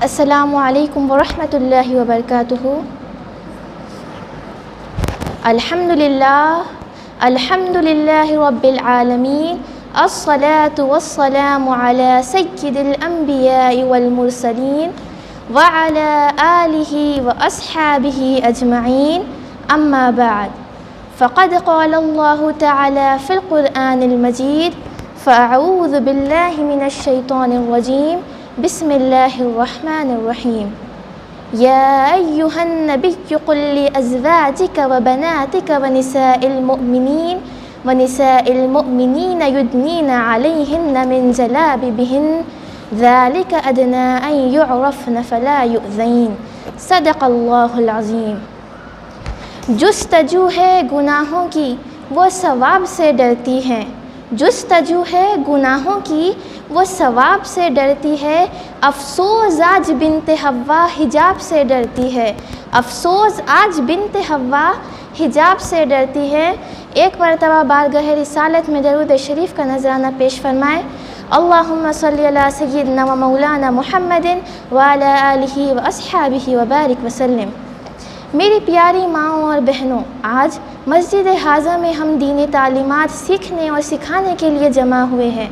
السلام علیکم ورحمۃ اللہ وبرکاتہ۔ الحمد للہ رب العالمین، الصلاة والسلام علی سید الانبیاء والمرسلین وعلی آلہ واصحابہ اجمعین، اما بعد فقد قال اللہ تعالی فی القرآن المجید، فاعوذ باللہ من الشیطان الرجیم، بسم اللہ الرحمن الرحیم۔ یا ایہا النبی قل لأزواجک وبناتک ونساء المؤمنین یدنین علیہن من جلابیبہن ذالک ادنی ان یعرفن فلا یؤذین۔ صدق اللہ العظیم۔ جستجو ہے گناہوں کی وہ ثواب سے ڈرتی ہیں، جستجو ہے گناہوں کی وہ ثواب سے ڈرتی ہے، افسوس آج بنت حوا حجاب سے ڈرتی ہے، افسوس آج بنت حوا حجاب سے ڈرتی ہے۔ ایک مرتبہ بارگاہ رسالت میں درود شریف کا نذرانہ پیش فرمائے۔ اللہم صلی علی سیدنا و مولانا محمد وعلی آلہ واصحابہ وبارک وسلم۔ میری پیاری ماؤں اور بہنوں، آج مسجد حاضر میں ہم دینی تعلیمات سیکھنے اور سکھانے کے لیے جمع ہوئے ہیں۔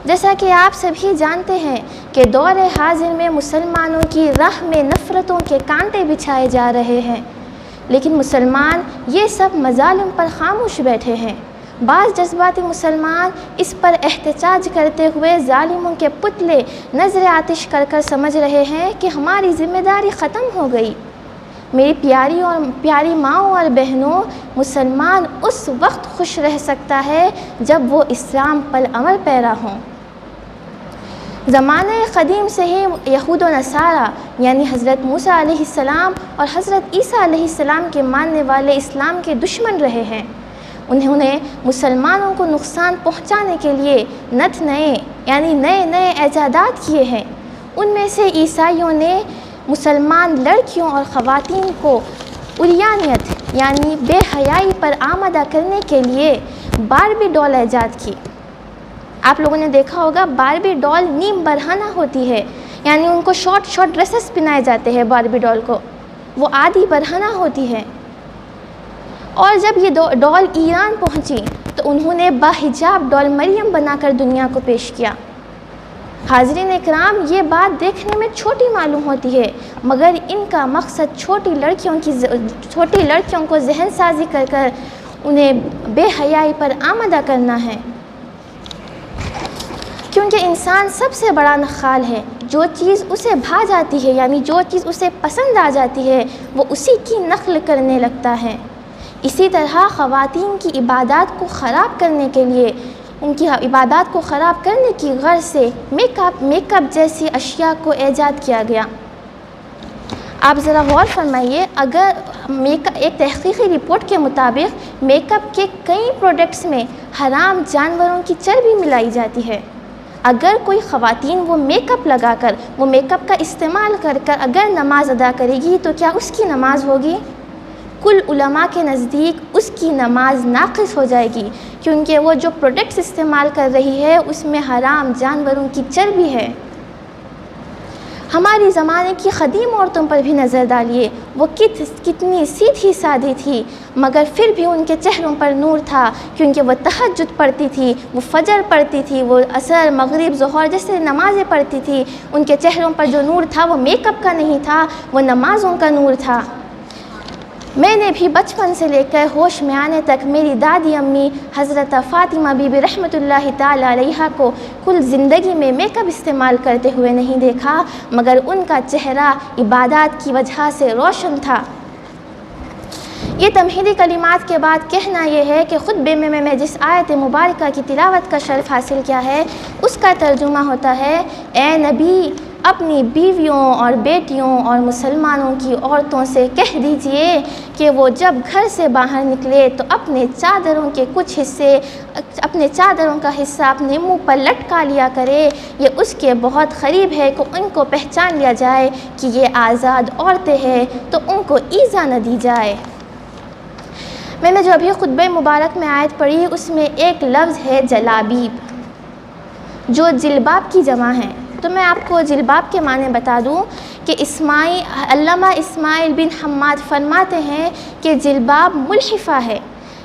جیسا کہ آپ سبھی جانتے ہیں کہ دور حاضر میں مسلمانوں کی راہ میں نفرتوں کے کانٹے بچھائے جا رہے ہیں، لیکن مسلمان یہ سب مظالم پر خاموش بیٹھے ہیں۔ بعض جذباتی مسلمان اس پر احتجاج کرتے ہوئے ظالموں کے پتلے نظر آتش کر کر سمجھ رہے ہیں کہ ہماری ذمہ داری ختم ہو گئی۔ میری پیاری ماؤں اور بہنوں، مسلمان اس وقت خوش رہ سکتا ہے جب وہ اسلام پر عمل پیرا ہوں۔ زمانہ قدیم سے ہی یہود و نصارہ یعنی حضرت موسیٰ علیہ السلام اور حضرت عیسیٰ علیہ السلام کے ماننے والے اسلام کے دشمن رہے ہیں۔ انہوں نے مسلمانوں کو نقصان پہنچانے کے لیے نئے ایجادات کیے ہیں۔ ان میں سے عیسائیوں نے مسلمان لڑکیوں اور خواتین کو عریانیت یعنی بے حیائی پر آمادہ کرنے کے لیے باربی ڈال ایجاد کی۔ آپ لوگوں نے دیکھا ہوگا باربی ڈال نیم برہنہ ہوتی ہے، یعنی ان کو شارٹ ڈریسز پہنائے جاتے ہیں باربی ڈال کو، وہ آدھی برہنہ ہوتی ہے۔ اور جب یہ ڈال ایران پہنچی تو انہوں نے باحجاب ڈال مریم بنا کر دنیا کو پیش کیا۔ حاضرین اکرام، یہ بات دیکھنے میں چھوٹی معلوم ہوتی ہے، مگر ان کا مقصد چھوٹی لڑکیوں کو ذہن سازی کر کر انہیں بے حیائی پر آمادہ کرنا ہے، کیونکہ انسان سب سے بڑا نخال ہے۔ جو چیز اسے بھا جاتی ہے یعنی جو چیز اسے پسند آ جاتی ہے وہ اسی کی نقل کرنے لگتا ہے۔ اسی طرح خواتین کی عبادات کو خراب کرنے کے لیے، ان کی عبادات کو خراب کرنے کی غرض سے میک اپ جیسی اشیاء کو ایجاد کیا گیا۔ آپ ذرا غور فرمائیے، اگر ایک تحقیقی رپورٹ کے مطابق میک اپ کے کئی پروڈکٹس میں حرام جانوروں کی چربی ملائی جاتی ہے۔ اگر کوئی خواتین وہ میک اپ لگا کر، وہ میک اپ کا استعمال کر کر اگر نماز ادا کرے گی تو کیا اس کی نماز ہوگی؟ کل علماء کے نزدیک اس کی نماز ناقص ہو جائے گی، کیونکہ وہ جو پروڈکٹس استعمال کر رہی ہے اس میں حرام جانوروں کی چربی ہے۔ ہماری زمانے کی قدیم عورتوں پر بھی نظر ڈالیے، وہ کتنی سیدھی سادھی تھی، مگر پھر بھی ان کے چہروں پر نور تھا، کیونکہ وہ تہجد پڑھتی تھی، وہ فجر پڑھتی تھی، وہ عصر مغرب ظہر جیسے نمازیں پڑھتی تھی۔ ان کے چہروں پر جو نور تھا وہ میک اپ کا نہیں تھا، وہ نمازوں کا نور تھا۔ میں نے بھی بچپن سے لے کر ہوش میں آنے تک میری دادی امی حضرت فاطمہ بی بی رحمۃ اللہ تعالی علیہا کو کل زندگی میں میک اپ استعمال کرتے ہوئے نہیں دیکھا، مگر ان کا چہرہ عبادات کی وجہ سے روشن تھا۔ یہ تمہیدی کلمات کے بعد کہنا یہ ہے کہ خطبے میں جس آیت مبارکہ کی تلاوت کا شرف حاصل کیا ہے اس کا ترجمہ ہوتا ہے: اے نبی، اپنی بیویوں اور بیٹیوں اور مسلمانوں کی عورتوں سے کہہ دیجئے کہ وہ جب گھر سے باہر نکلے تو اپنے چادروں کا حصہ اپنے منہ پر لٹکا لیا کرے، یہ اس کے بہت قریب ہے کہ ان کو پہچان لیا جائے کہ یہ آزاد عورتیں ہیں تو ان کو ایذا نہ دی جائے۔ میں نے جو ابھی خطبہ مبارک میں آیت پڑھی اس میں ایک لفظ ہے جلابیب، جو جلباب کی جمع ہے۔ تو میں آپ کو جلباب کے معنی بتا دوں کہ علامہ اسماعیل بن حماد فرماتے ہیں کہ جلباب ملحفہ ہے،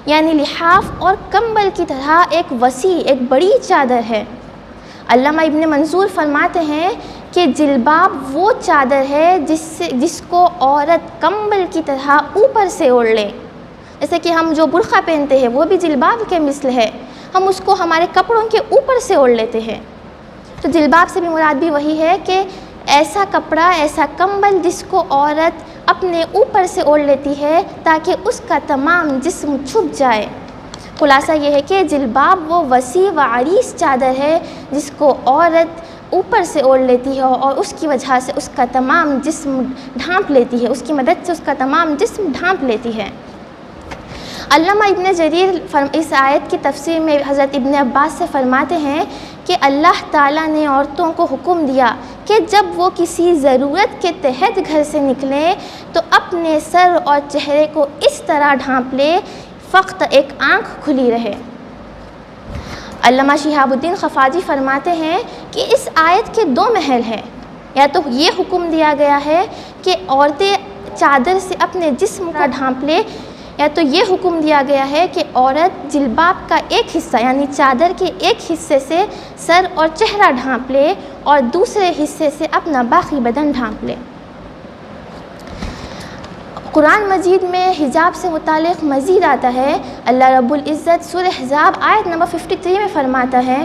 یعنی لحاف اور کمبل کی طرح ایک وسیع، ایک بڑی چادر ہے۔ علامہ ابن منظور فرماتے ہیں کہ جلباب وہ چادر ہے جس کو عورت کمبل کی طرح اوپر سے اوڑھ لے، جیسے کہ ہم جو برقع پہنتے ہیں وہ بھی جلباب کے مثل ہے، ہم اس کو ہمارے کپڑوں کے اوپر سے اوڑھ لیتے ہیں۔ تو جلباب سے بھی مراد بھی وہی ہے کہ ایسا کپڑا، ایسا کمبل جس کو عورت اپنے اوپر سے اوڑھ لیتی ہے تاکہ اس کا تمام جسم چھپ جائے۔ خلاصہ یہ ہے کہ جلباب وہ وسیع و عریض چادر ہے جس کو عورت اوپر سے اوڑھ لیتی ہے اور اس کی وجہ سے اس کا تمام جسم ڈھانپ لیتی ہے، اس کی مدد سے اس کا تمام جسم ڈھانپ لیتی ہے۔ علامہ ابن جریر اس آیت کی تفسیر میں حضرت ابن عباس سے فرماتے ہیں کہ اللہ تعالیٰ نے عورتوں کو حکم دیا کہ جب وہ کسی ضرورت کے تحت گھر سے نکلیں تو اپنے سر اور چہرے کو اس طرح ڈھانپ لے فقط ایک آنکھ کھلی رہے۔ علامہ شہاب الدین خفاجی فرماتے ہیں کہ اس آیت کے دو محل ہیں، یا تو یہ حکم دیا گیا ہے کہ عورتیں چادر سے اپنے جسم کا ڈھانپ لے، یا تو یہ حکم دیا گیا ہے کہ عورت جلباب کا ایک حصہ یعنی چادر کے ایک حصے سے سر اور چہرہ ڈھانپ لے اور دوسرے حصے سے اپنا باقی بدن ڈھانپ لے۔ قرآن مجید میں حجاب سے متعلق مزید آتا ہے۔ اللہ رب العزت سورہ احزاب آیت نمبر 53 میں فرماتا ہے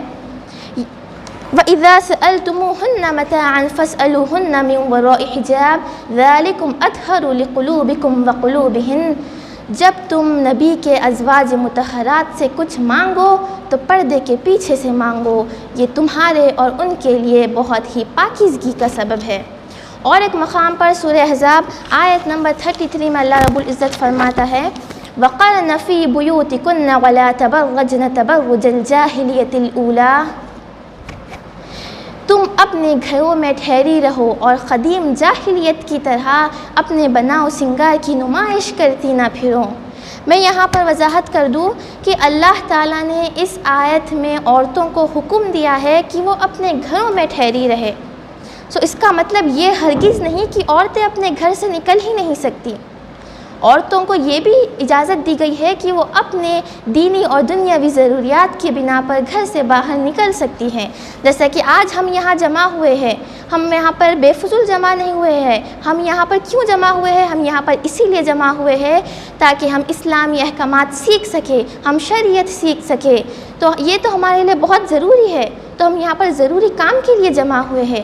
وَإِذَا سَأَلْتُمُوهُنَّ مَتَاعًا فَاسْأَلُوهُنَّ مِنْ وَرَاءِ حِجَابٍ ذَلِكُمْ أَطْهَرُ لِقُلُوبِكُمْ وَقُلُوبِهِنَّ جب تم نبی کے ازواج مطہرات سے کچھ مانگو تو پردے کے پیچھے سے مانگو، یہ تمہارے اور ان کے لیے بہت ہی پاکیزگی کا سبب ہے۔ اور ایک مقام پر سورہ احزاب آیت نمبر 33 میں اللہ رب العزت فرماتا ہے وَقَرْنَ فِي بُيُوتِكُنَّ وَلَا تَبَرَّجْنَ تَبَرُّجَ الْجَاهِلِيَّةِ الْأُولَىٰ تم اپنے گھروں میں ٹھہری رہو اور قدیم جاہلیت کی طرح اپنے بناؤ سنگار کی نمائش کرتی نہ پھرو۔ میں یہاں پر وضاحت کر دوں کہ اللہ تعالیٰ نے اس آیت میں عورتوں کو حکم دیا ہے کہ وہ اپنے گھروں میں ٹھہری رہے۔ اس کا مطلب یہ ہرگز نہیں کہ عورتیں اپنے گھر سے نکل ہی نہیں سکتی۔ عورتوں کو یہ بھی اجازت دی گئی ہے کہ وہ اپنے دینی اور دنیاوی ضروریات کی بنا پر گھر سے باہر نکل سکتی ہیں، جیسا کہ آج ہم یہاں جمع ہوئے ہیں۔ ہم یہاں پر بے فضول جمع نہیں ہوئے ہیں، ہم یہاں پر کیوں جمع ہوئے ہیں؟ ہم یہاں پر اسی لیے جمع ہوئے ہیں تاکہ ہم اسلامی احکامات سیکھ سکیں، ہم شریعت سیکھ سکیں۔ تو یہ تو ہمارے لیے بہت ضروری ہے، تو ہم یہاں پر ضروری کام کے لیے جمع ہوئے ہیں۔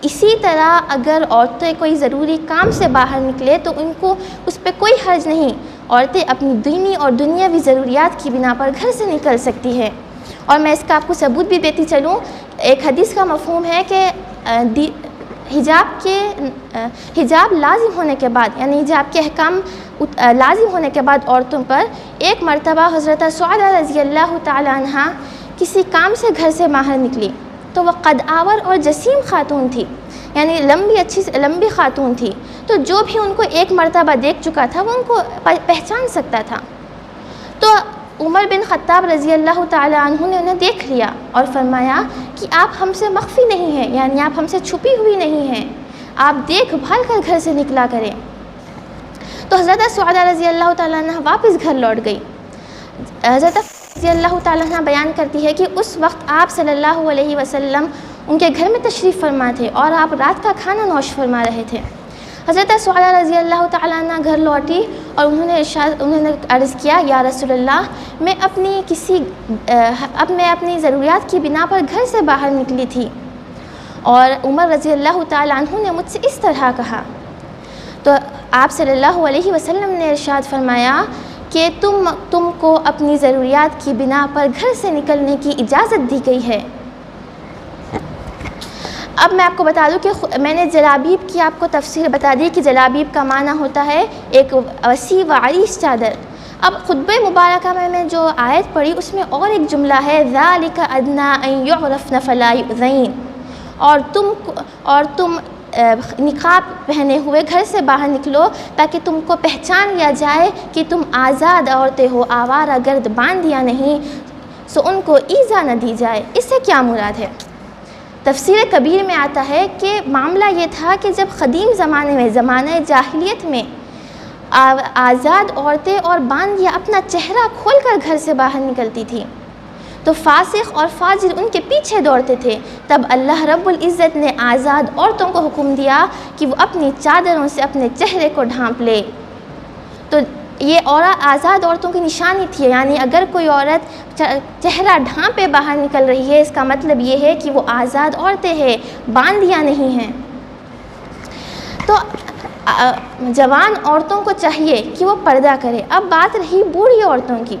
اسی طرح اگر عورتیں کوئی ضروری کام سے باہر نکلے تو ان کو اس پہ کوئی حرج نہیں، عورتیں اپنی دینی اور دنیاوی ضروریات کی بنا پر گھر سے نکل سکتی ہے۔ اور میں اس کا آپ کو ثبوت بھی دیتی چلوں، ایک حدیث کا مفہوم ہے کہ حجاب لازم ہونے کے بعد یعنی حجاب کے احکام لازم ہونے کے بعد عورتوں پر ایک مرتبہ حضرت سعدہ رضی اللہ تعالی عنہ کسی کام سے گھر سے باہر نکلی تو وہ قد آور اور جسیم خاتون تھی، یعنی لمبی خاتون تھی، تو جو بھی ان کو ایک مرتبہ دیکھ چکا تھا وہ ان کو پہچان سکتا تھا۔ تو عمر بن خطاب رضی اللہ تعالی عنہ نے انہیں دیکھ لیا اور فرمایا کہ آپ ہم سے مخفی نہیں ہیں، یعنی آپ ہم سے چھپی ہوئی نہیں ہیں، آپ دیکھ بھال کر گھر سے نکلا کریں۔ تو حضرت سعدہ رضی اللہ تعالیٰ عنہ واپس گھر لوٹ گئی۔ حضرت رضی اللہ تعالیٰ عنہ بیان کرتی ہے کہ اس وقت آپ صلی اللہ علیہ وسلم ان کے گھر میں تشریف فرما تھے اور آپ رات کا کھانا نوش فرما رہے تھے۔ حضرت سعدہ رضی اللہ تعالیٰ عنہ گھر لوٹی اور انہوں نے عرض کیا یا رسول اللہ میں اپنی ضروریات کی بنا پر گھر سے باہر نکلی تھی اور عمر رضی اللہ تعالیٰ عنہ نے مجھ سے اس طرح کہا۔ تو آپ صلی اللہ علیہ وسلم نے ارشاد فرمایا کہ تم کو اپنی ضروریات کی بنا پر گھر سے نکلنے کی اجازت دی گئی ہے۔ اب میں آپ کو بتا دوں کہ میں نے جلابیب کی آپ کو تفسیر بتا دی کہ جلابیب کا معنی ہوتا ہے ایک وسیع و عریض چادر۔ اب خطبہ مبارکہ میں نے جو آیت پڑھی اس میں اور ایک جملہ ہے ذَلِكَ أَدْنَىٰ أَن يُعْرَفْنَ فَلَا يُؤْذَيْنَ، اور تم نقاب پہنے ہوئے گھر سے باہر نکلو تاکہ تم کو پہچان لیا جائے کہ تم آزاد عورتیں ہو، آوارہ گرد باندھ یا نہیں، سو ان کو ایذا نہ دی جائے۔ اس سے کیا مراد ہے؟ تفسیر کبیر میں آتا ہے کہ معاملہ یہ تھا کہ جب قدیم زمانے میں، زمانہ جاہلیت میں، آزاد عورتیں اور باندیاں اپنا چہرہ کھول کر گھر سے باہر نکلتی تھیں تو فاسق اور فاجر ان کے پیچھے دوڑتے تھے. تب اللہ رب العزت نے آزاد عورتوں کو حکم دیا کہ وہ اپنی چادروں سے اپنے چہرے کو ڈھانپ لے. تو یہ آزاد عورتوں کی نشانی تھی، یعنی اگر کوئی عورت چہرہ ڈھانپے باہر نکل رہی ہے، اس کا مطلب یہ ہے کہ وہ آزاد عورتیں ہیں، باندیاں نہیں ہیں. تو جوان عورتوں کو چاہیے کہ وہ پردہ کرے. اب بات رہی بوڑھی عورتوں کی.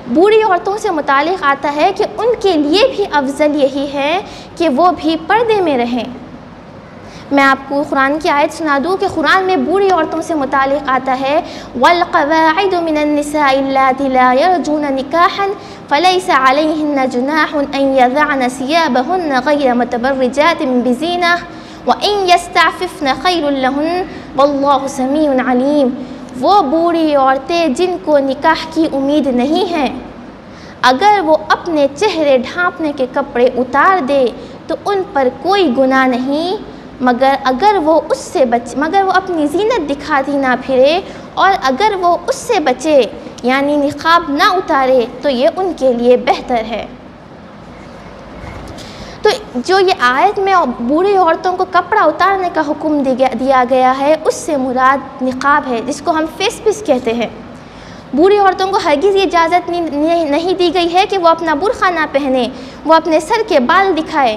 بوڑھی عورتوں سے متعلق آتا ہے کہ ان کے لیے بھی افضل یہی ہے کہ وہ بھی پردے میں رہیں. میں آپ کو قرآن کی آیت سنا دوں کہ قرآن میں بوڑھی عورتوں سے متعلق آتا ہے وَالْقَوَاعِدُ مِنَ النِّسَاءِ اللَّاتِي لَا يَرْجُونَ نِكَاحًا فَلَيْسَ عَلَيْهِنَّ جُنَاحٌ أَن يَضَعْنَ ثِيَابَهُنَّ غَيْرَ مُتَبَرِّجَاتٍ بِزِينَةٍ وَإِن يَسْتَعْفِفْنَ خَيْرٌ لَهُنَّ وَاللَّهُ سَمِيعٌ عَلِيمٌ. وہ بوڑھی عورتیں جن کو نکاح کی امید نہیں ہے، اگر وہ اپنے چہرے ڈھانپنے کے کپڑے اتار دے تو ان پر کوئی گناہ نہیں، مگر وہ اپنی زینت دکھاتی نہ پھرے، اور اگر وہ اس سے بچے یعنی نقاب نہ اتارے تو یہ ان کے لیے بہتر ہے. تو جو یہ آیت میں بوڑھی عورتوں کو کپڑا اتارنے کا حکم دیا گیا ہے، اس سے مراد نقاب ہے، جس کو ہم فیس پیس کہتے ہیں. بوڑھی عورتوں کو ہرگز یہ اجازت نہیں دی گئی ہے کہ وہ اپنا برقع نہ پہنے، وہ اپنے سر کے بال دکھائے.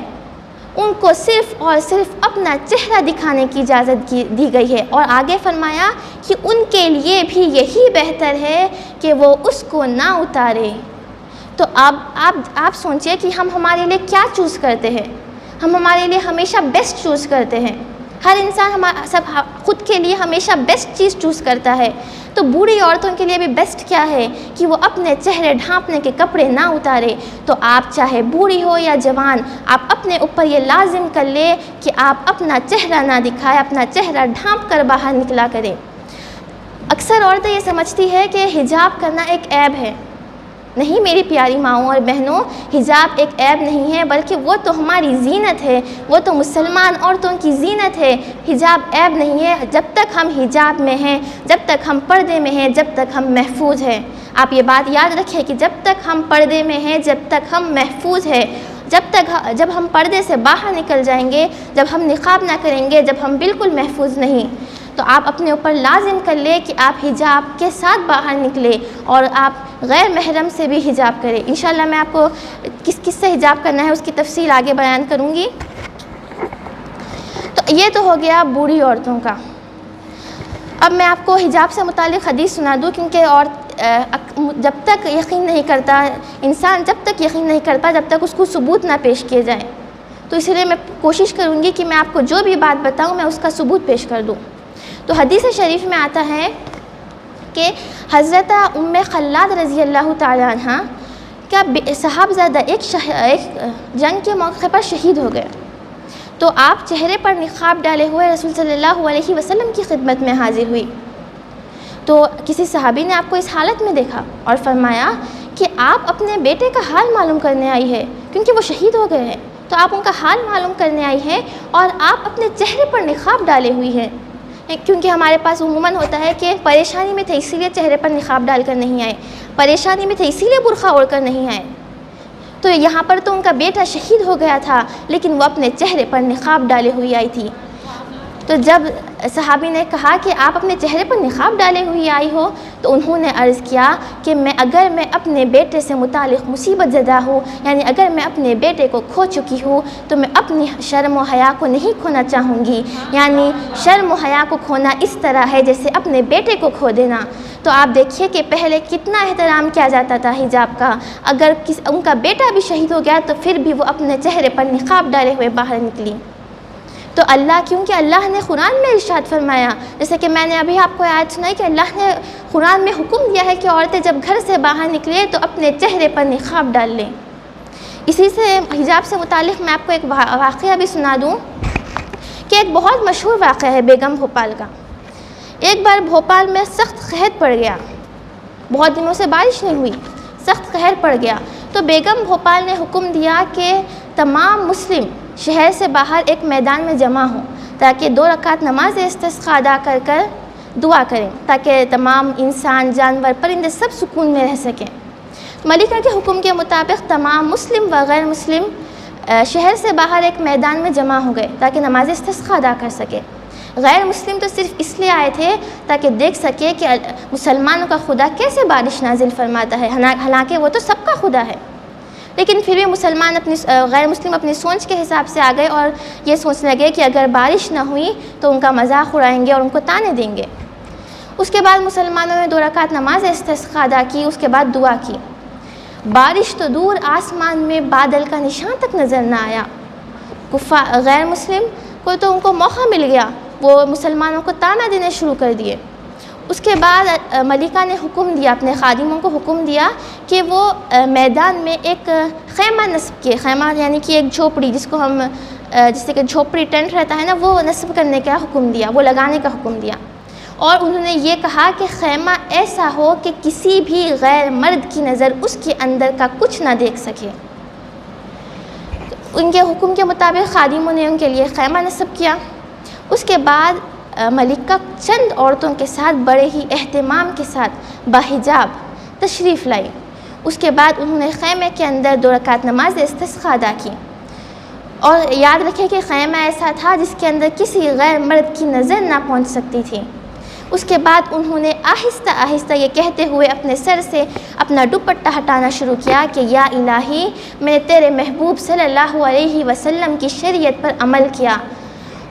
ان کو صرف اور صرف اپنا چہرہ دکھانے کی اجازت دی گئی ہے، اور آگے فرمایا کہ ان کے لیے بھی یہی بہتر ہے کہ وہ اس کو نہ اتارے. تو آپ سوچئے کہ ہم ہمارے لیے کیا چوز کرتے ہیں. ہم ہمارے لیے ہمیشہ بیسٹ چوز کرتے ہیں. ہر انسان سب خود کے لیے ہمیشہ بیسٹ چیز چوز کرتا ہے. تو بوڑھی عورتوں کے لیے بھی بیسٹ کیا ہے کہ وہ اپنے چہرے ڈھانپنے کے کپڑے نہ اتارے. تو آپ چاہے بوڑھی ہو یا جوان، آپ اپنے اوپر یہ لازم کر لے کہ آپ اپنا چہرہ نہ دکھائے، اپنا چہرہ ڈھانپ کر باہر نکلا کرے. اکثر عورتیں یہ سمجھتی ہے کہ حجاب کرنا ایک عیب ہے. نہیں میری پیاری ماؤں اور بہنوں، حجاب ایک عیب نہیں ہے، بلکہ وہ تو ہماری زینت ہے، وہ تو مسلمان عورتوں کی زینت ہے. حجاب عیب نہیں ہے جب تک ہم حجاب میں ہیں، جب تک ہم پردے میں ہیں، جب تک ہم محفوظ ہیں. آپ یہ بات یاد رکھیں کہ جب تک ہم پردے میں ہیں، جب تک ہم محفوظ ہیں. جب ہم پردے سے باہر نکل جائیں گے، جب ہم نقاب نہ کریں گے، جب ہم بالکل محفوظ نہیں. تو آپ اپنے اوپر لازم کر لیں کہ آپ حجاب کے ساتھ باہر نکلیں، اور آپ غیر محرم سے بھی حجاب کریں. انشاءاللہ میں آپ کو کس سے حجاب کرنا ہے اس کی تفصیل آگے بیان کروں گی. تو یہ تو ہو گیا بوڑھی عورتوں کا. اب میں آپ کو حجاب سے متعلق حدیث سنا دوں، کیونکہ جب تک یقین نہیں کرتا انسان، جب تک یقین نہیں کرتا جب تک اس کو ثبوت نہ پیش کیے جائیں. تو اس لیے میں کوشش کروں گی کہ میں آپ کو جو بھی بات بتاؤں میں اس کا ثبوت پیش کر دوں. تو حدیث شریف میں آتا ہے کہ حضرت ام خلاد رضی اللہ تعالیٰ عنہ کا صحابزادہ ایک جنگ کے موقع پر شہید ہو گئے. تو آپ چہرے پر نقاب ڈالے ہوئے رسول صلی اللہ علیہ وسلم کی خدمت میں حاضر ہوئی. تو کسی صحابی نے آپ کو اس حالت میں دیکھا اور فرمایا کہ آپ اپنے بیٹے کا حال معلوم کرنے آئی ہے، کیونکہ وہ شہید ہو گئے ہیں. تو آپ ان کا حال معلوم کرنے آئی ہیں اور آپ اپنے چہرے پر نقاب ڈالے ہوئی ہیں. کیونکہ ہمارے پاس عموماً ہوتا ہے کہ پریشانی میں تھے اسی لیے چہرے پر نقاب ڈال کر نہیں آئے، پریشانی میں تھے اسی لیے برقع اوڑھ کر نہیں آئے. تو یہاں پر تو ان کا بیٹا شہید ہو گیا تھا، لیکن وہ اپنے چہرے پر نقاب ڈالے ہوئی آئی تھی. تو جب صحابی نے کہا کہ آپ اپنے چہرے پر نقاب ڈالے ہوئی آئی ہو، تو انہوں نے عرض کیا کہ اگر میں اپنے بیٹے سے متعلق مصیبت زدہ ہوں، یعنی اگر میں اپنے بیٹے کو کھو چکی ہوں تو میں اپنی شرم و حیا کو نہیں کھونا چاہوں گی. یعنی شرم و حیا کو کھونا اس طرح ہے جیسے اپنے بیٹے کو کھو دینا. تو آپ دیکھیے کہ پہلے کتنا احترام کیا جاتا تھا حجاب کا. اگر ان کا بیٹا بھی شہید ہو گیا تو پھر بھی وہ اپنے چہرے پر نقاب ڈالے ہوئے باہر نکلی. تو کیونکہ اللہ نے قرآن میں ارشاد فرمایا، جیسے کہ میں نے ابھی آپ کو آیت سنائی کہ اللہ نے قرآن میں حکم دیا ہے کہ عورتیں جب گھر سے باہر نکلیں تو اپنے چہرے پر نقاب ڈال لیں. اسی سے حجاب سے متعلق میں آپ کو ایک واقعہ بھی سنا دوں کہ ایک بہت مشہور واقعہ ہے بیگم بھوپال کا. ایک بار بھوپال میں سخت قحط پڑ گیا، بہت دنوں سے بارش نہیں ہوئی، سخت قحط پڑ گیا. تو بیگم بھوپال نے حکم دیا کہ تمام مسلم شہر سے باہر ایک میدان میں جمع ہوں تاکہ 2 رکعت نماز استسقاء ادا کر دعا کریں تاکہ تمام انسان، جانور، پرندے سب سکون میں رہ سکیں۔ ملکہ کے حکم کے مطابق تمام مسلم و غیر مسلم شہر سے باہر ایک میدان میں جمع ہو گئے تاکہ نماز استسقاء ادا کر سکے۔ غیر مسلم تو صرف اس لیے آئے تھے تاکہ دیکھ سکے کہ مسلمانوں کا خدا کیسے بارش نازل فرماتا ہے، حالانکہ وہ تو سب کا خدا ہے۔ لیکن پھر بھی غیر مسلم اپنی سوچ کے حساب سے آ گئے اور یہ سوچنے لگے کہ اگر بارش نہ ہوئی تو ان کا مذاق اڑائیں گے اور ان کو طعنے دیں گے۔ اس کے بعد مسلمانوں نے 2 رکعت نماز استسقاء ادا کی، اس کے بعد دعا کی۔ بارش تو دور، آسمان میں بادل کا نشان تک نظر نہ آیا۔ غیر مسلم کو تو ان کو موقع مل گیا، وہ مسلمانوں کو طعنہ دینے شروع کر دیے۔ اس کے بعد ملکہ نے حکم دیا، اپنے خادموں کو حکم دیا کہ وہ میدان میں ایک خیمہ نصب کیے۔ خیمہ یعنی کہ ایک جھوپڑی، جس سے کہ جھوپڑی ٹینٹ رہتا ہے نا، وہ نصب کرنے کا حکم دیا، وہ لگانے کا حکم دیا۔ اور انہوں نے یہ کہا کہ خیمہ ایسا ہو کہ کسی بھی غیر مرد کی نظر اس کے اندر کا کچھ نہ دیکھ سکے۔ ان کے حکم کے مطابق خادموں نے ان کے لیے خیمہ نصب کیا۔ اس کے بعد ملکہ چند عورتوں کے ساتھ بڑے ہی اہتمام کے ساتھ باحجاب تشریف لائی۔ اس کے بعد انہوں نے خیمے کے اندر 2 رکعت نماز استسقاء ادا کی۔ اور یاد رکھیں کہ خیمہ ایسا تھا جس کے اندر کسی غیر مرد کی نظر نہ پہنچ سکتی تھی۔ اس کے بعد انہوں نے آہستہ آہستہ یہ کہتے ہوئے اپنے سر سے اپنا دوپٹہ ہٹانا شروع کیا کہ یا الہی، میں نے تیرے محبوب صلی اللہ علیہ وسلم کی شریعت پر عمل کیا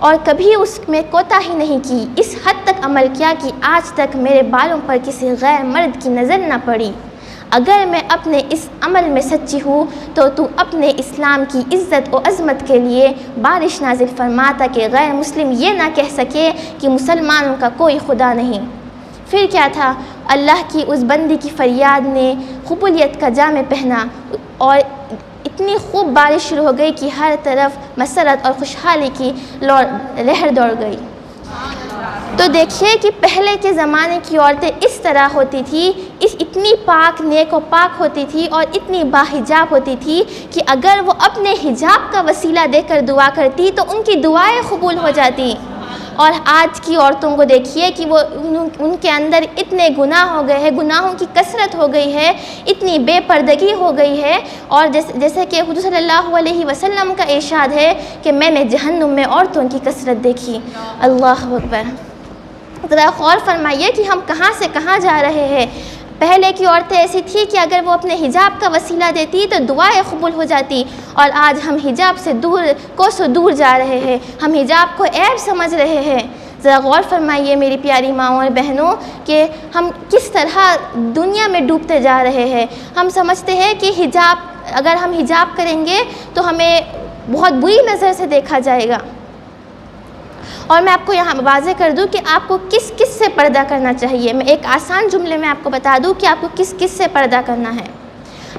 اور کبھی اس میں کوتاہی نہیں کی، اس حد تک عمل کیا کہ آج تک میرے بالوں پر کسی غیر مرد کی نظر نہ پڑی۔ اگر میں اپنے اس عمل میں سچی ہوں تو اپنے اسلام کی عزت و عظمت کے لیے بارش نازل فرما تاکہ غیر مسلم یہ نہ کہہ سکے کہ مسلمانوں کا کوئی خدا نہیں۔ پھر کیا تھا، اللہ کی اس بندی کی فریاد نے قبولیت کا جامع پہنا اور اتنی خوب بارش شروع ہو گئی کہ ہر طرف مسرت اور خوشحالی کی لہر دوڑ گئی۔ تو دیکھیے کہ پہلے کے زمانے کی عورتیں اس طرح ہوتی تھی، اتنی پاک نیک و پاک ہوتی تھی اور اتنی باحجاب ہوتی تھی کہ اگر وہ اپنے حجاب کا وسیلہ دے کر دعا کرتی تو ان کی دعائیں قبول ہو جاتی۔ اور آج کی عورتوں کو دیکھیے کہ وہ ان کے اندر اتنے گناہ ہو گئے ہیں، گناہوں کی کثرت ہو گئی ہے، اتنی بے پردگی ہو گئی ہے، اور جیسے کہ حضور صلی اللہ علیہ وسلم کا ارشاد ہے کہ میں نے جہنم میں عورتوں کی کثرت دیکھی۔ اللہ اکبر۔ ذرا غور فرمائیے کہ ہم کہاں سے کہاں جا رہے ہیں۔ پہلے کی عورتیں ایسی تھی کہ اگر وہ اپنے حجاب کا وسیلہ دیتی تو دعائیں قبول ہو جاتی، اور آج ہم حجاب سے کوسوں دور جا رہے ہیں، ہم حجاب کو عیب سمجھ رہے ہیں۔ ذرا غور فرمائیے میری پیاری ماؤں اور بہنوں کہ ہم کس طرح دنیا میں ڈوبتے جا رہے ہیں۔ ہم سمجھتے ہیں کہ اگر ہم حجاب کریں گے تو ہمیں بہت بری نظر سے دیکھا جائے گا۔ اور میں آپ کو یہاں واضح کر دوں کہ آپ کو کس کس سے پردہ کرنا چاہیے۔ میں ایک آسان جملے میں آپ کو بتا دوں کہ آپ کو کس کس سے پردہ کرنا ہے۔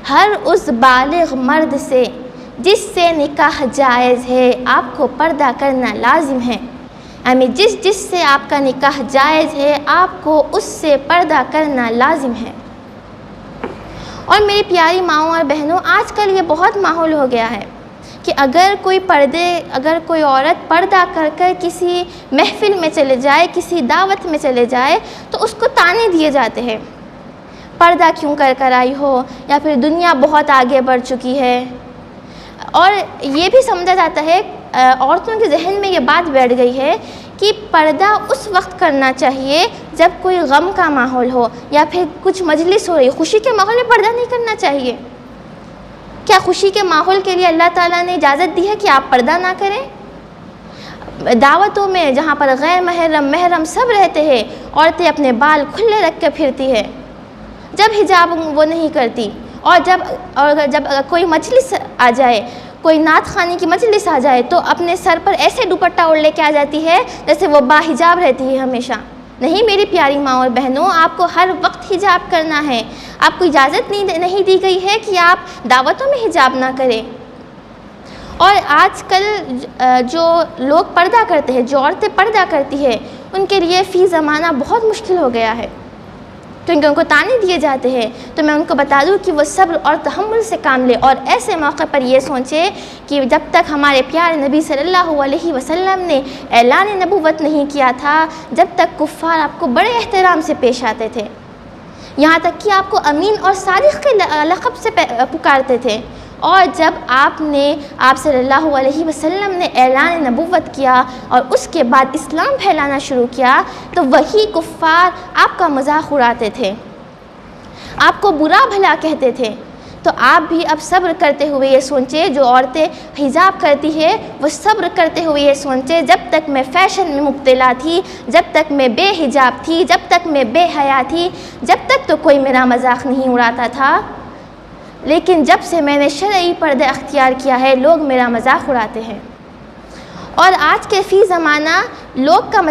ہر اس بالغ مرد سے جس سے نکاح جائز ہے آپ کو پردہ کرنا لازم ہے، یعنی جس سے آپ کا نکاح جائز ہے آپ کو اس سے پردہ کرنا لازم ہے۔ اور میری پیاری ماؤں اور بہنوں، آج کل یہ بہت ماحول ہو گیا ہے کہ اگر کوئی عورت پردہ کر کر کسی محفل میں چلے جائے، کسی دعوت میں چلے جائے تو اس کو طعنے دیے جاتے ہیں، پردہ کیوں کر آئی ہو، یا پھر دنیا بہت آگے بڑھ چکی ہے۔ اور یہ بھی سمجھا جاتا ہے، عورتوں کے ذہن میں یہ بات بیٹھ گئی ہے کہ پردہ اس وقت کرنا چاہیے جب کوئی غم کا ماحول ہو یا پھر کچھ مجلس ہو رہی، خوشی کے ماحول میں پردہ نہیں کرنا چاہیے۔ کیا خوشی کے ماحول کے لیے اللہ تعالیٰ نے اجازت دی ہے کہ آپ پردہ نہ کریں؟ دعوتوں میں جہاں پر غیر محرم سب رہتے ہیں، عورتیں اپنے بال کھلے رکھ کے پھرتی ہے جب حجاب وہ نہیں کرتی، اور جب کوئی مجلس آ جائے، کوئی نعت خوانی کی مجلس آ جائے تو اپنے سر پر ایسے دوپٹہ اوڑھ لے کے آ جاتی ہے جیسے وہ باحجاب رہتی ہے ہمیشہ۔ نہیں میری پیاری ماں اور بہنوں، آپ کو ہر وقت حجاب کرنا ہے۔ آپ کو اجازت نہیں دی گئی ہے کہ آپ دعوتوں میں حجاب نہ کریں۔ اور آج کل جو لوگ پردہ کرتے ہیں، جو عورتیں پردہ کرتی ہیں، ان کے لیے فی زمانہ بہت مشکل ہو گیا ہے۔ کیونکہ ان کو طعنے دیے جاتے ہیں، تو میں ان کو بتا دوں کہ وہ صبر اور تحمل سے کام لے، اور ایسے موقع پر یہ سوچے کہ جب تک ہمارے پیارے نبی صلی اللہ علیہ وسلم نے اعلان نبوت نہیں کیا تھا، جب تک کفار آپ کو بڑے احترام سے پیش آتے تھے، یہاں تک کہ آپ کو امین اور صادق کے لقب سے پکارتے تھے، اور جب آپ صلی اللہ علیہ وسلم نے اعلان نبوت کیا اور اس کے بعد اسلام پھیلانا شروع کیا، تو وہی کفار آپ کا مذاق اڑاتے تھے، آپ کو برا بھلا کہتے تھے۔ تو آپ بھی اب صبر کرتے ہوئے یہ سوچے، جو عورتیں حجاب کرتی ہے وہ صبر کرتے ہوئے یہ سوچے، جب تک میں فیشن میں مبتلا تھی، جب تک میں بے حجاب تھی، جب تک میں بے حیا تھی، جب تک تو کوئی میرا مذاق نہیں اڑاتا تھا، لیکن جب سے میں نے شرعی پردہ اختیار کیا ہے لوگ میرا مذاق اڑاتے ہیں۔ اور آج کے فی زمانہ لوگ کا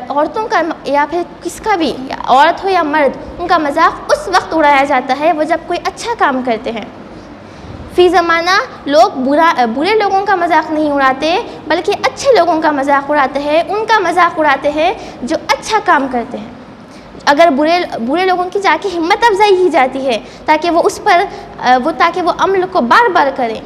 عورتوں کا یا پھر کس کا بھی، عورت ہو یا مرد، ان کا مذاق اس وقت اڑایا جاتا ہے وہ جب کوئی اچھا کام کرتے ہیں۔ فی زمانہ لوگ برے لوگوں کا مذاق نہیں اڑاتے، بلکہ اچھے لوگوں کا مذاق اڑاتے ہیں، ان کا مذاق اڑاتے ہیں جو اچھا کام کرتے ہیں۔ اگر برے لوگوں کی جا کے ہمت افزائی کی جاتی ہے تاکہ وہ عمل کو بار بار کریں،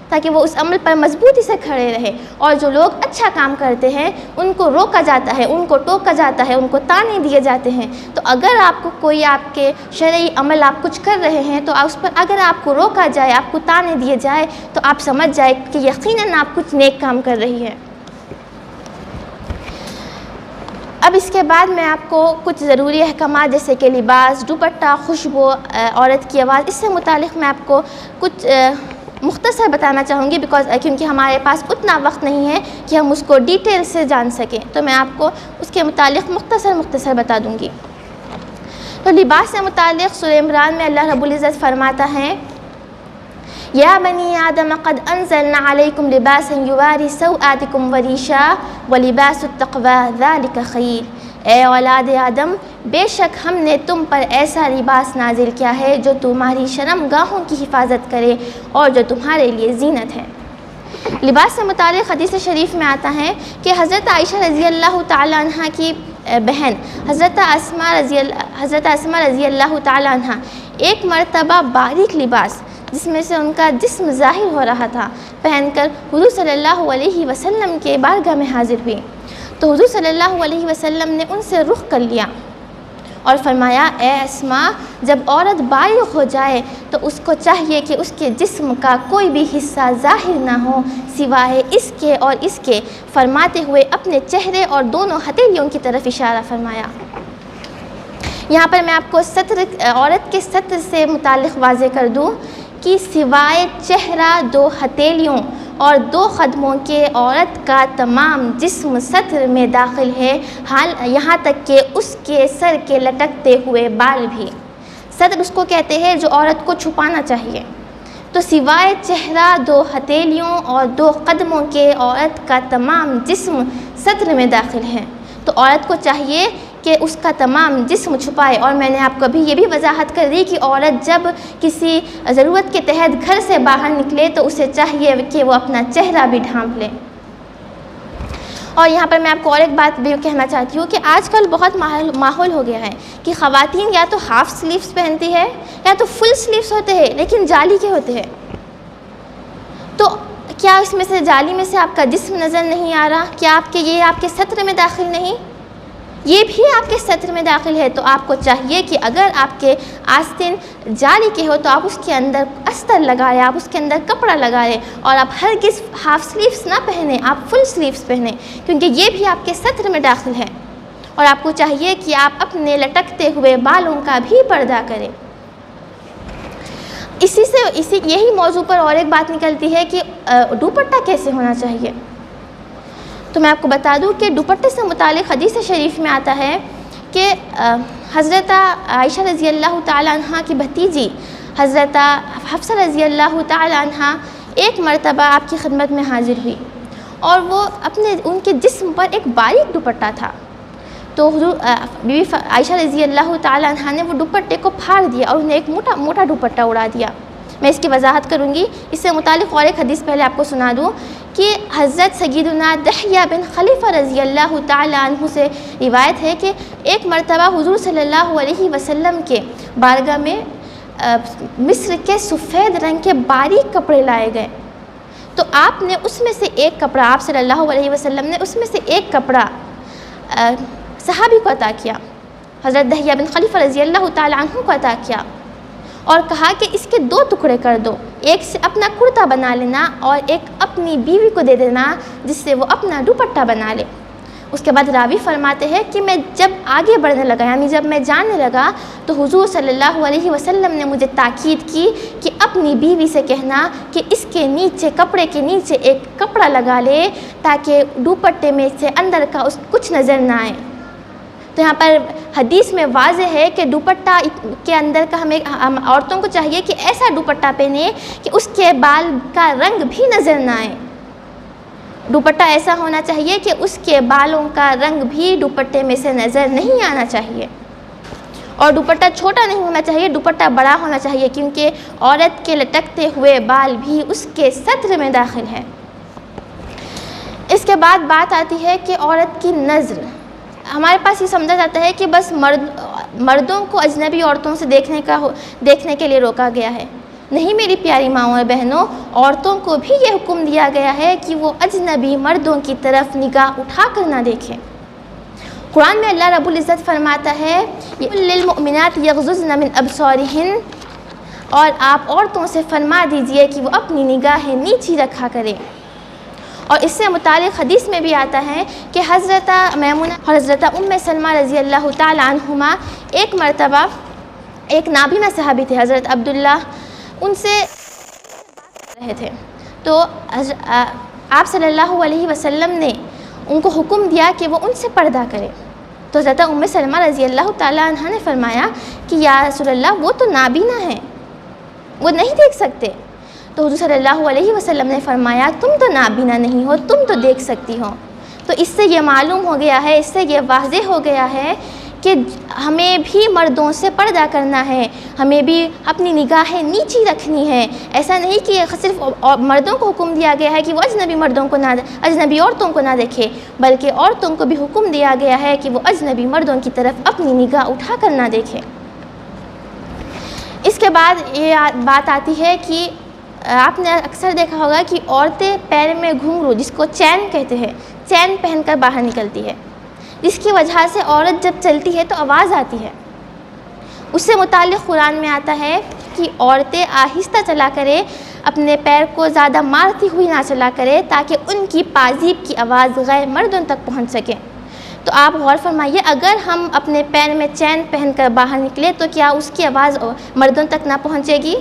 تاکہ وہ اس عمل پر مضبوطی سے کھڑے رہے، اور جو لوگ اچھا کام کرتے ہیں ان کو روکا جاتا ہے، ان کو ٹوکا جاتا ہے، ان کو طعنے دیے جاتے ہیں۔ تو اگر آپ کو کوئی آپ کے شرعی عمل آپ کچھ کر رہے ہیں تو اس پر اگر آپ کو روکا جائے، آپ کو طعنے دیے جائے، تو آپ سمجھ جائے کہ یقیناً آپ کچھ نیک کام کر رہی ہیں۔ اب اس کے بعد میں آپ کو کچھ ضروری احکامات جیسے کہ لباس، دوپٹہ، خوشبو، عورت کی آواز، اس سے متعلق میں آپ کو کچھ مختصر بتانا چاہوں گی، کیونکہ ہمارے پاس اتنا وقت نہیں ہے کہ ہم اس کو ڈیٹیل سے جان سکیں، تو میں آپ کو اس کے متعلق مختصر بتا دوں گی۔ تو لباس سے متعلق سورہ عمران میں اللہ رب العزت فرماتا ہے، یا بنی آدم قد انزلنا علیکم لباسا یواری سوآتکم وریشا ولباس التقوی ذالک خیر۔ اے اولاد آدم، بے شک ہم نے تم پر ایسا لباس نازل کیا ہے جو تمہاری شرم گاہوں کی حفاظت کرے اور جو تمہارے لیے زینت ہے۔ لباس سے متعلق حدیث شریف میں آتا ہے کہ حضرت عائشہ رضی اللہ تعالی عنہ کی بہن حضرت اسماء رضی اللہ تعالی عنہ ایک مرتبہ باریک لباس جس میں سے ان کا جسم ظاہر ہو رہا تھا پہن کر حضور صلی اللہ علیہ وسلم کے بارگاہ میں حاضر ہوئی، تو حضور صلی اللہ علیہ وسلم نے ان سے رخ کر لیا اور فرمایا، اے اسماء، جب عورت بالغ ہو جائے تو اس کو چاہیے کہ اس کے جسم کا کوئی بھی حصہ ظاہر نہ ہو سوائے اس کے اور اس کے، فرماتے ہوئے اپنے چہرے اور دونوں ہتھیلیوں کی طرف اشارہ فرمایا۔ یہاں پر میں آپ کو عورت کے ستر سے متعلق واضح کر دوں کہ سوائے چہرہ، دو ہتھیلیوں اور دو قدموں کے عورت کا تمام جسم ستر میں داخل ہے، یہاں تک کہ اس کے سر کے لٹکتے ہوئے بال بھی۔ ستر اس کو کہتے ہیں جو عورت کو چھپانا چاہیے۔ تو سوائے چہرہ، دو ہتھیلیوں اور دو قدموں کے عورت کا تمام جسم ستر میں داخل ہے، تو عورت کو چاہیے کہ اس کا تمام جسم چھپائے۔ اور میں نے آپ کو ابھی یہ بھی وضاحت کر دی کہ عورت جب کسی ضرورت کے تحت گھر سے باہر نکلے تو اسے چاہیے کہ وہ اپنا چہرہ بھی ڈھانپ لے۔ اور یہاں پر میں آپ کو اور ایک بات بھی کہنا چاہتی ہوں کہ آج کل بہت ماحول ہو گیا ہے کہ خواتین یا تو ہاف سلیوز پہنتی ہے یا تو فل سلیوز ہوتے ہیں لیکن جالی کے ہوتے ہیں۔ تو کیا اس میں سے جالی میں سے آپ کا جسم نظر نہیں آ رہا؟ کیا یہ آپ کے ستر میں داخل نہیں؟ یہ بھی آپ کے ستر میں داخل ہے۔ تو آپ کو چاہیے کہ اگر آپ کے آستین جالی کے ہو تو آپ اس کے اندر استر لگائیں، آپ اس کے اندر کپڑا لگائیں، اور آپ ہرگز ہاف سلیوز نہ پہنیں، آپ فل سلیوز پہنیں، کیونکہ یہ بھی آپ کے ستر میں داخل ہے۔ اور آپ کو چاہیے کہ آپ اپنے لٹکتے ہوئے بالوں کا بھی پردہ کریں۔ یہی موضوع پر اور ایک بات نکلتی ہے کہ دوپٹہ کیسے ہونا چاہیے۔ تو میں آپ کو بتا دوں کہ دوپٹے سے متعلق حدیث شریف میں آتا ہے کہ حضرت عائشہ رضی اللہ تعالی عنہ کی بھتیجی حضرت حفصہ رضی اللہ تعالی عنہ ایک مرتبہ آپ کی خدمت میں حاضر ہوئی، اور وہ ان کے جسم پر ایک باریک دوپٹہ تھا، تو بی بی عائشہ رضی اللہ تعالی عنہ نے وہ دوپٹے کو پھاڑ دیا اور انہیں ایک موٹا دوپٹہ اڑا دیا۔ میں اس کی وضاحت کروں گی، اس سے متعلق اور ایک حدیث پہلے آپ کو سنا دوں کہ حضرت سیدنا دحیہ بن خلیفہ رضی اللہ تعالی عنہ سے روایت ہے کہ ایک مرتبہ حضور صلی اللہ علیہ وسلم کے بارگاہ میں مصر کے سفید رنگ کے باریک کپڑے لائے گئے، تو آپ نے اس میں سے ایک کپڑا، آپ صلی اللہ علیہ وسلم نے اس میں سے ایک کپڑا صحابی کو عطا کیا، حضرت دحیہ بن خلیفہ رضی اللہ تعالی عنہ کو عطا کیا، اور کہا کہ اس کے 2 ٹکڑے کر دو، ایک سے اپنا کرتا بنا لینا اور ایک اپنی بیوی کو دے دینا جس سے وہ اپنا دوپٹہ بنا لے۔ اس کے بعد راوی فرماتے ہیں کہ میں جب آگے بڑھنے لگا، یعنی جب میں جانے لگا، تو حضور صلی اللہ علیہ وسلم نے مجھے تاکید کی کہ اپنی بیوی سے کہنا کہ اس کے نیچے، کپڑے کے نیچے ایک کپڑا لگا لے تاکہ دوپٹے میں سے اندر کا کچھ نظر نہ آئے۔ تو یہاں پر حدیث میں واضح ہے کہ دوپٹہ کے اندر کا ہم عورتوں کو چاہیے کہ ایسا دوپٹہ پہنے کہ اس کے بال کا رنگ بھی نظر نہ آئے، دوپٹہ ایسا ہونا چاہیے کہ اس کے بالوں کا رنگ بھی دوپٹے میں سے نظر نہیں آنا چاہیے، اور دوپٹہ چھوٹا نہیں ہونا چاہیے، دوپٹہ بڑا ہونا چاہیے، کیونکہ عورت کے لٹکتے ہوئے بال بھی اس کے ستر میں داخل ہے۔ اس کے بعد بات آتی ہے کہ عورت کی نظر، ہمارے پاس یہ سمجھا جاتا ہے کہ بس مردوں کو اجنبی عورتوں سے دیکھنے کے لیے روکا گیا ہے۔ نہیں میری پیاری ماؤں اور بہنوں، عورتوں کو بھی یہ حکم دیا گیا ہے کہ وہ اجنبی مردوں کی طرف نگاہ اٹھا کر نہ دیکھیں۔ قرآن میں اللہ رب العزت فرماتا ہے للمؤمنات یغضضن من ابصارہن، اور آپ عورتوں سے فرما دیجئے کہ وہ اپنی نگاہیں نیچی رکھا کریں۔ اور اس سے متعلق حدیث میں بھی آتا ہے کہ حضرت میمونہ اور حضرت ام سلمہ رضی اللہ تعالی عنہما ایک مرتبہ ایک نابینا صحابی تھے حضرت عبداللہ، ان سے رہے تھے، تو آپ صلی اللہ علیہ وسلم نے ان کو حکم دیا کہ وہ ان سے پردہ کرے، تو حضرت ام سلمہ رضی اللہ تعالی عنہ نے فرمایا کہ یا رسول اللہ وہ تو نابینا ہیں، وہ نہیں دیکھ سکتے۔ تو حضور صلی اللہ علیہ وسلم نے فرمایا تم تو نابینا نہیں ہو، تم تو دیکھ سکتی ہو۔ تو اس سے یہ معلوم ہو گیا ہے، اس سے یہ واضح ہو گیا ہے کہ ہمیں بھی مردوں سے پردہ کرنا ہے، ہمیں بھی اپنی نگاہیں نیچی رکھنی ہے۔ ایسا نہیں کہ صرف مردوں کو حکم دیا گیا ہے کہ وہ اجنبی عورتوں کو نہ دیکھے، بلکہ عورتوں کو بھی حکم دیا گیا ہے کہ وہ اجنبی مردوں کی طرف اپنی نگاہ اٹھا کر نہ دیکھے۔ اس کے بعد یہ بات آتی ہے کہ آپ نے اکثر دیکھا ہوگا کہ عورتیں پیر میں گھنگرو، جس کو چین کہتے ہیں، چین پہن کر باہر نکلتی ہے، جس کی وجہ سے عورت جب چلتی ہے تو آواز آتی ہے۔ اس سے متعلق قرآن میں آتا ہے کہ عورتیں آہستہ چلا کرے، اپنے پیر کو زیادہ مارتی ہوئی نہ چلا کرے تاکہ ان کی پازیب کی آواز غیر مردوں تک پہنچ سکے۔ تو آپ غور فرمائیے، اگر ہم اپنے پیر میں چین پہن کر باہر نکلے تو کیا اس کی آواز مردوں تک نہ پہنچے گی؟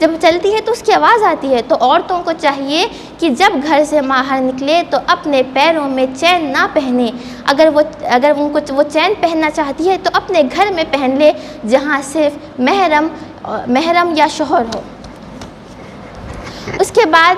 جب چلتی ہے تو اس کی آواز آتی ہے۔ تو عورتوں کو چاہیے کہ جب گھر سے باہر نکلے تو اپنے پیروں میں چین نہ پہنے، اگر ان کو وہ چین پہننا چاہتی ہے تو اپنے گھر میں پہن لے جہاں صرف محرم یا شوہر ہو۔ اس کے بعد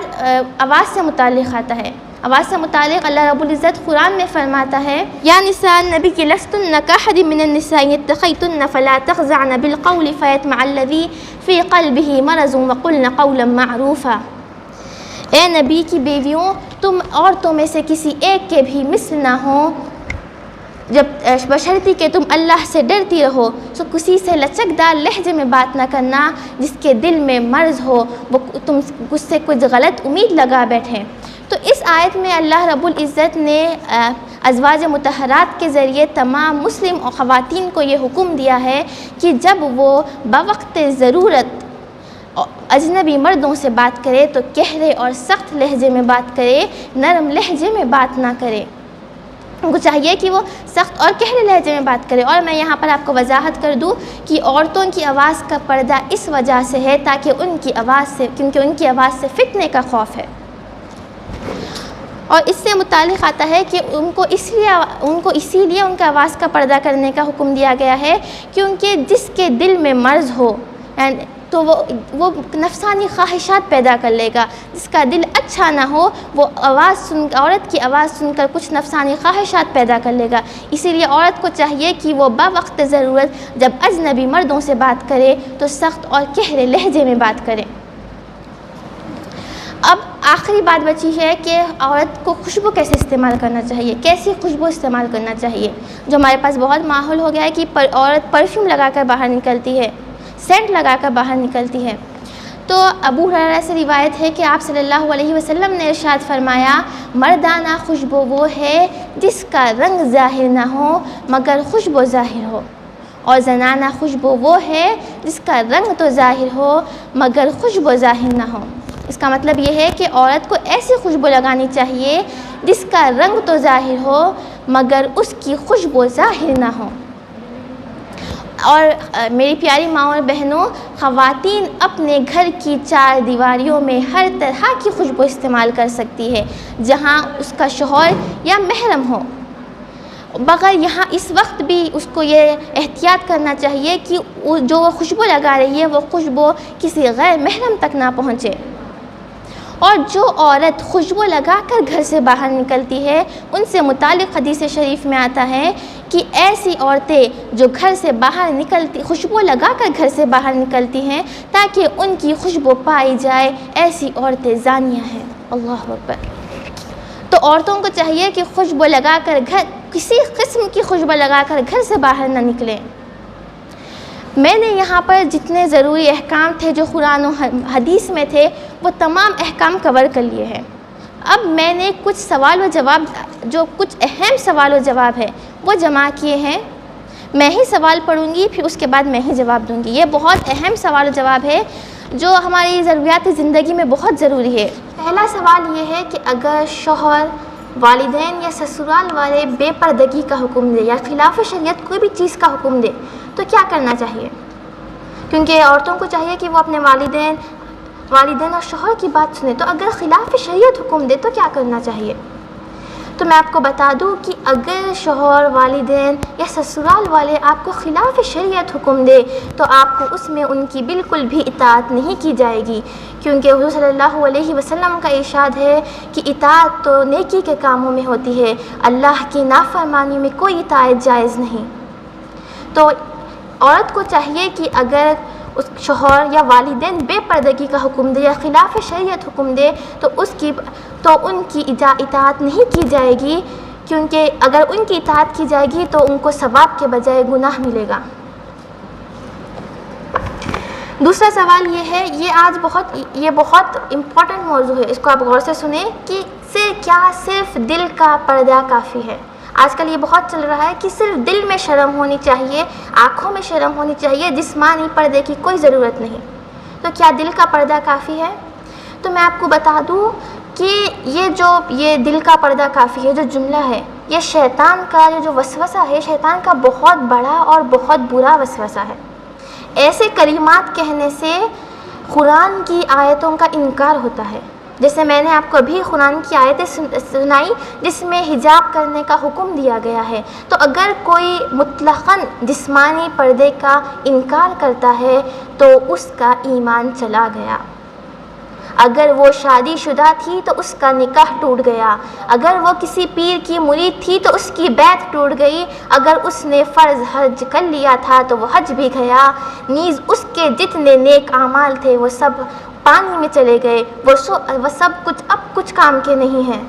آواز سے متعلق آتا ہے، آواز سے متعلق اللہ رب العزت قرآن میں فرماتا ہے یا نساء النبی لستن کاحد من النساء اتقیتن فلا تخضعن بالقول فیطمع الذی فی قلبہ مرض وقلن قولا معروفا۔ اے نبی کی بیویوں، تم عورتوں میں سے کسی ایک کے بھی مثل نہ ہو، جب بشرطی کہ تم اللہ سے ڈرتی رہو، تو کسی سے لچکدار لہجے میں بات نہ کرنا جس کے دل میں مرض ہو، وہ تم اس سے کچھ غلط امید لگا بیٹھے۔ تو اس آیت میں اللہ رب العزت نے ازواج مطہرات کے ذریعے تمام مسلم خواتین کو یہ حکم دیا ہے کہ جب وہ بوقت ضرورت اجنبی مردوں سے بات کرے تو گہرے اور سخت لہجے میں بات کرے، نرم لہجے میں بات نہ کرے۔ ان کو چاہیے کہ وہ سخت اور گہرے لہجے میں بات کرے۔ اور میں یہاں پر آپ کو وضاحت کر دوں کہ عورتوں کی آواز کا پردہ اس وجہ سے ہے تاکہ کیونکہ ان کی آواز سے فتنے کا خوف ہے۔ اور اس سے متعلق آتا ہے کہ ان کو اسی لیے ان کا آواز کا پردہ کرنے کا حکم دیا گیا ہے، کیونکہ جس کے دل میں مرض ہو تو وہ نفسانی خواہشات پیدا کر لے گا۔ جس کا دل اچھا نہ ہو وہ عورت کی آواز سن کر کچھ نفسانی خواہشات پیدا کر لے گا۔ اسی لیے عورت کو چاہیے کہ وہ بوقت ضرورت جب اجنبی مردوں سے بات کرے تو سخت اور گہرے لہجے میں بات کرے۔ اب آخری بات بچی ہے کہ عورت کو خوشبو کیسے استعمال کرنا چاہیے، کیسی خوشبو استعمال کرنا چاہیے. جو ہمارے پاس بہت ماحول ہو گیا ہے کہ عورت پرفیوم لگا کر باہر نکلتی ہے، سینٹ لگا کر باہر نکلتی ہے. تو ابو ہریرہ سے روایت ہے کہ آپ صلی اللہ علیہ وسلم نے ارشاد فرمایا، مردانہ خوشبو وہ ہے جس کا رنگ ظاہر نہ ہو مگر خوشبو ظاہر ہو، اور زنانہ خوشبو وہ ہے جس کا رنگ تو ظاہر ہو مگر خوشبو ظاہر نہ ہو. اس کا مطلب یہ ہے کہ عورت کو ایسی خوشبو لگانی چاہیے جس کا رنگ تو ظاہر ہو مگر اس کی خوشبو ظاہر نہ ہو. اور میری پیاری ماں اور بہنوں، خواتین اپنے گھر کی 4 دیواریوں میں ہر طرح کی خوشبو استعمال کر سکتی ہے جہاں اس کا شوہر یا محرم ہو، مگر یہاں اس وقت بھی اس کو یہ احتیاط کرنا چاہیے کہ جو وہ خوشبو لگا رہی ہے وہ خوشبو کسی غیر محرم تک نہ پہنچے. اور جو عورت خوشبو لگا کر گھر سے باہر نکلتی ہے ان سے متعلق حدیث شریف میں آتا ہے کہ ایسی عورتیں جو گھر سے باہر نکلتی خوشبو لگا کر گھر سے باہر نکلتی ہیں تاکہ ان کی خوشبو پائی جائے، ایسی عورتیں زانیہ ہیں. اللہ اکبر. تو عورتوں کو چاہیے کہ خوشبو لگا کر کسی قسم کی خوشبو لگا کر گھر سے باہر نہ نکلیں. میں نے یہاں پر جتنے ضروری احکام تھے جو قرآن و حدیث میں تھے وہ تمام احکام کور کر لیے ہیں. اب میں نے کچھ سوال و جواب، جو کچھ اہم سوال و جواب ہے وہ جمع کیے ہیں. میں ہی سوال پڑھوں گی، پھر اس کے بعد میں ہی جواب دوں گی. یہ بہت اہم سوال و جواب ہے جو ہماری ضروریات زندگی میں بہت ضروری ہے. پہلا سوال یہ ہے کہ اگر شوہر، والدین یا سسرال والے بے پردگی کا حکم دے یا خلاف شریعت کوئی بھی چیز کا حکم دے تو کیا کرنا چاہیے؟ کیونکہ عورتوں کو چاہیے کہ وہ اپنے والدین اور شوہر کی بات سنیں. تو اگر خلاف شریعت حکم دے تو کیا کرنا چاہیے؟ تو میں آپ کو بتا دوں کہ اگر شوہر، والدین یا سسرال والے آپ کو خلاف شریعت حکم دے تو آپ کو اس میں ان کی بالکل بھی اطاعت نہیں کی جائے گی، کیونکہ حضور صلی اللہ علیہ وسلم کا ارشاد ہے کہ اطاعت تو نیکی کے کاموں میں ہوتی ہے، اللہ کی نافرمانی میں کوئی اطاعت جائز نہیں. تو عورت کو چاہیے کہ اگر اس شوہر یا والدین بے پردگی کا حکم دے یا خلاف شریعت حکم دے تو ان کی اطاعت نہیں کی جائے گی، کیونکہ اگر ان کی اطاعت کی جائے گی تو ان کو ثواب کے بجائے گناہ ملے گا. دوسرا سوال یہ ہے، یہ بہت امپورٹنٹ موضوع ہے، اس کو آپ غور سے سنیں کہ صرف دل کا پردہ کافی ہے؟ آج کل یہ بہت چل رہا ہے کہ صرف دل میں شرم ہونی چاہیے، آنکھوں میں شرم ہونی چاہیے، جسمانی پردے کی کوئی ضرورت نہیں. تو کیا دل کا پردہ کافی ہے؟ تو میں آپ کو بتا دوں کہ یہ دل کا پردہ کافی ہے جو جملہ ہے، یہ شیطان کا جو وسوسہ ہے، شیطان کا بہت بڑا اور بہت برا وسوسہ ہے. ایسے کلمات کہنے سے قرآن کی آیتوں کا انکار ہوتا ہے. جیسے میں نے آپ کو ابھی قرآن کی آیتیں سنائی جس میں حجاب کرنے کا حکم دیا گیا ہے. تو اگر کوئی مطلقاً جسمانی پردے کا انکار کرتا ہے تو اس کا ایمان چلا گیا. اگر وہ شادی شدہ تھی تو اس کا نکاح ٹوٹ گیا، اگر وہ کسی پیر کی مرید تھی تو اس کی بیعت ٹوٹ گئی، اگر اس نے فرض حج کر لیا تھا تو وہ حج بھی گیا، نیز اس کے جتنے نیک اعمال تھے وہ سب پانی میں چلے گئے، وہ سب کچھ اب کچھ کام کے نہیں ہیں.